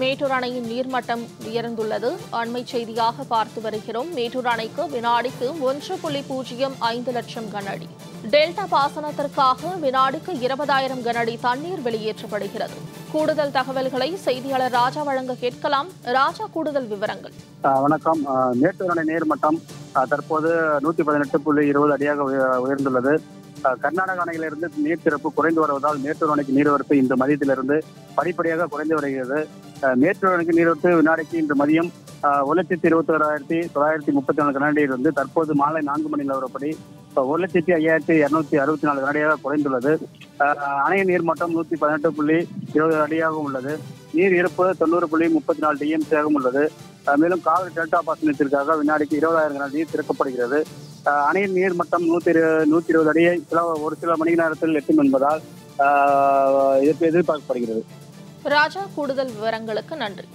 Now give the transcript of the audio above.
மேட்டூர் அணையின் நீர்மட்டம் உயர்ந்துள்ளது. அண்மை செய்தியாக பார்த்து வருகிறோம். மேட்டூர் அணைக்கு வினாடிக்கு 1.05 லட்சம் கனஅடி. டெல்டா பாசனத்திற்காக வினாடிக்கு 20,000 கனஅடி தண்ணீர் வெளியேற்றப்படுகிறது. கூடுதல் தகவல்களை செய்தியாளர் ராஜா வழங்க கேட்கலாம். ராஜா, கூடுதல் விவரங்கள். வணக்கம். மேட்டூர் அணை நீர்மட்டம் தற்போது 118.20 அடியாக உயர்ந்துள்ளது. கர்நாடக அணையிலிருந்து நீர் திறப்பு குறைந்து வருவதால் மேட்டூர் அணைக்கு நீர்வரத்து இன்று மதியத்திலிருந்து படிப்படியாக குறைந்து வருகிறது. மேட்டூர் அணைக்கு நீர்வரத்து வினாடிக்கு இன்று மதியம் 1,21,934 கனஅடியிலிருந்து தற்போது மாலை 4 மணி நிலவரப்படி 1,05,264 கனஅடியாக குறைந்துள்ளது. அணையின் நீர்மட்டம் 118.20 அடியாகவும் உள்ளது. நீர் இருப்பு 90.34 டிஎம்சியாகவும் உள்ளது. மேலும் காவிரி டெல்டா பாசனத்திற்காக வினாடிக்கு 20,000 கனஅடி திறக்கப்படுகிறது. அணையின் நீர் மட்டம் 120 அடியை ஒரு சில மணி நேரத்தில் எட்டும் என்பதால் எதிர்பார்க்கப்படுகிறது. ராஜா, கூடுதல் விவரங்களுக்கு நன்றி.